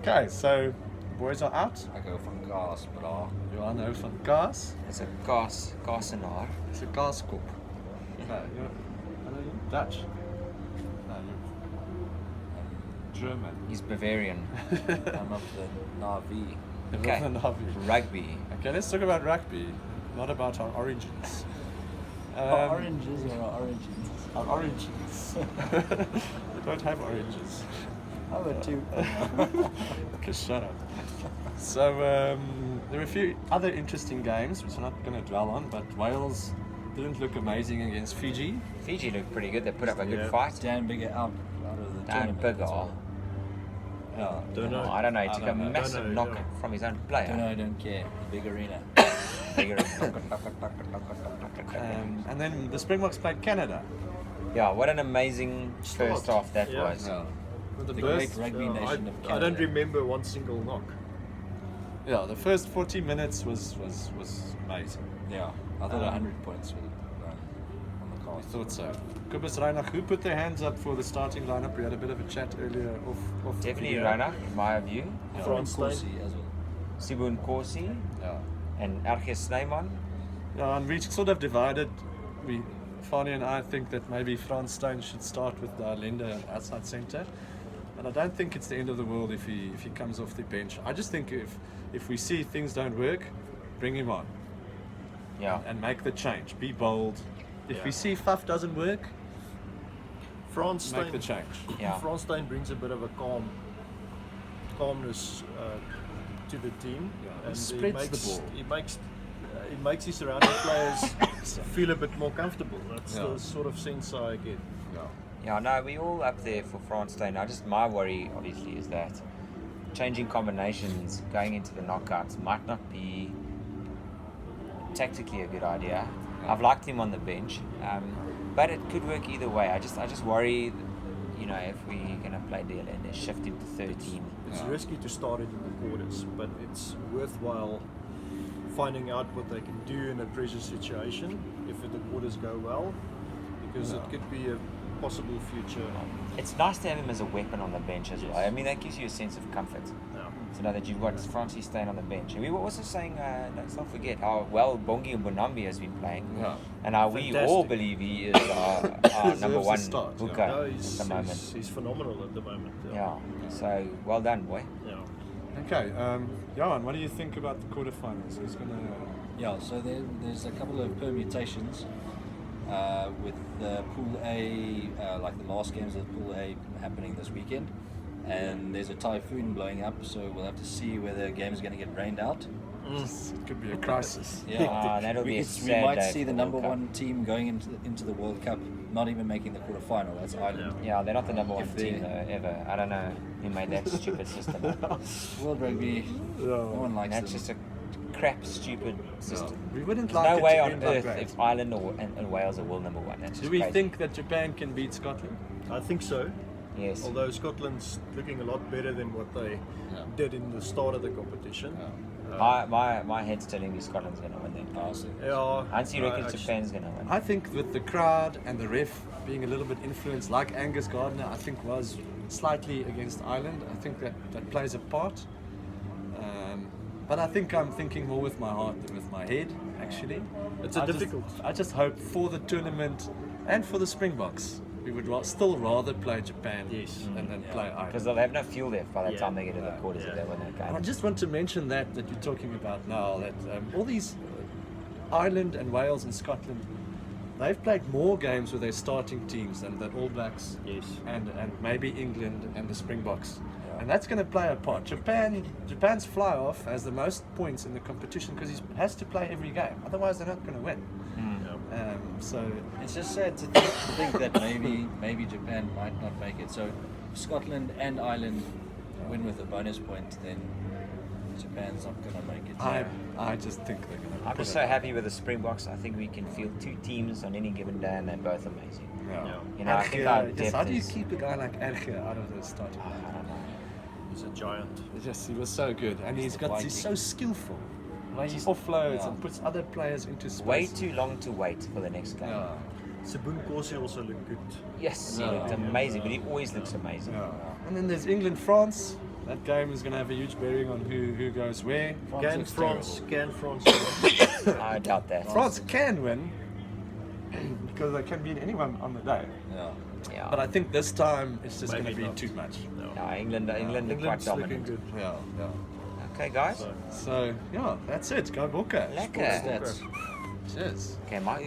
Okay, so boys are out. I go van gas, bra. You are nou van gas. It's a gasenaar. It's a gaskop. No, you're Dutch. No, you're German. He's Bavarian. I'm of the Navi. Okay. You're not Navi. Rugby. Okay, let's talk about rugby, not about our origins. Oranges or origins? Our origins. We don't have oranges. How about two? Okay, shut up. So there were a few other interesting games, which I'm not going to dwell on, but Wales didn't look amazing against Fiji. Fiji looked pretty good. They put up a good fight. Dan Bigger out of the Dan tournament. Bigger. as well. Yeah. Don't know. I don't know. He took a know. massive Don't know, knock yeah. from his own player. Don't care. The big arena. Bigger. And then the Springboks played Canada. Yeah, what an amazing first Start. half that Yeah. was. Yeah. The First- great rugby nation of Canada. I don't remember one single knock. Yeah, the first 40 minutes was amazing. Yeah, I thought 100 points were on the I cards. thought so. Kubus Reinach, who put their hands up for the starting lineup? We had a bit of a chat earlier off Definitely video. Reinach, in my view. Yeah, France Corsi as well. Sibun Corsi Yeah. and Erge Snyman. Yeah, and we sort of divided. Fanny and I think that maybe Frans Steyn should start with Linde outside centre. And I don't think it's the end of the world if he comes off the bench. I just think if we see things don't work, bring him on Yeah. and make the change. Be bold. If Yeah. we see Faf doesn't work, France make the change. Yeah. France brings a bit of a calmness to the team, Yeah, and he spreads the ball. He makes his surrounding players feel a bit more comfortable. That's Yeah. the sort of sense I get. Yeah. Yeah, no, we all up there for France Day. Now, just my worry, obviously, is that changing combinations going into the knockouts might not be tactically a good idea. I've liked him on the bench, but it could work either way. I just worry, if we're gonna play DL and shift him to 13. It's Yeah. risky to start it in the quarters, but it's worthwhile finding out what they can do in a pressure situation if the quarters go well, because it could be a possible future. It's nice to have him as a weapon on the bench as well. I mean, that gives you a sense of comfort Yeah. to know that you've got Francis staying on the bench. And we were also saying, let's not forget how well Bongi Mbonambi has been playing, Yeah. and how we Fantastic. all believe he is our Deserves number a one start, yeah. hooker No, at the moment. he's phenomenal at the moment. Yeah. So well done, boy. Yeah. Okay, Johan, what do you think about the quarterfinals? Who's gonna? Yeah, so there's a couple of permutations with Pool A, like the last games of Pool A happening this weekend. And there's a typhoon blowing up, so we'll have to see whether the game is going to get rained out. It could be a crisis. Yeah, That'll be a we sad might day see for the the number World Cup. one team going into the World Cup, not even making the quarterfinal. That's Ireland. Yeah, they're not the number one If team they- though, ever. I don't know who made that stupid system. World Rugby, no one likes That's them. just a crap, stupid system. We wouldn't There's like no it way to on end like earth that. if Ireland and Wales are world number one. That's Do just we crazy. think that Japan can beat Scotland? I think so. Yes. Although Scotland's looking a lot better than what they Yeah. did in the start of the competition. My head's telling me Scotland's going to win then. Yeah, Ansi reckons actually- Japan's going to win. I think with the crowd and the ref being a little bit influenced, like Angus Gardner, I think was slightly against Ireland. I think that plays a part. But I think I'm thinking more with my heart than with my head, actually. It's a difficult. I just hope for the tournament and for the Springboks, we would still rather play Japan Yes. than play Ireland. Because they'll have no fuel left by the Yeah. time they get to the quarters if Yeah. they win that And I game. just want to mention that you're talking about now, that all these Ireland and Wales and Scotland, they've played more games with their starting teams than the All Blacks Yes. and maybe England and the Springboks. And that's going to play a part. Japan's fly-off has the most points in the competition because he has to play every game. Otherwise, they're not going to win. Yeah. So It's just sad to think that maybe Japan might not make it. So if Scotland and Ireland win with a bonus point, then Japan's not going to make it. I just think they're going to. I'm just so happy with the Springboks. I think we can field two teams on any given day, and they're both amazing. Yeah. You know, I think our Erge, depth how do you is- keep a guy like Erge out of the starting I line? don't know. He's a giant. He was so good, and he's so skillful. Like he Just- offloads yeah. and puts other players into space. Way too long to wait for the next game. Yeah. Sibun Corsi also looked good. Yes, he Yeah. looked amazing, but he always looks amazing. Yeah. And then there's England, France. That game is going to have a huge bearing on who goes where. Can looks France terrible. win? I doubt that. France can win because they can beat anyone on the day. Yeah. Yeah. But I think this time it's just going to Maybe be not. too much. No. No, England are quite England's looking dominant. good. Yeah, yeah. Okay, guys. So- So, yeah, that's it. Go Bokke. Lekker. Stats. Cheers. Okay, my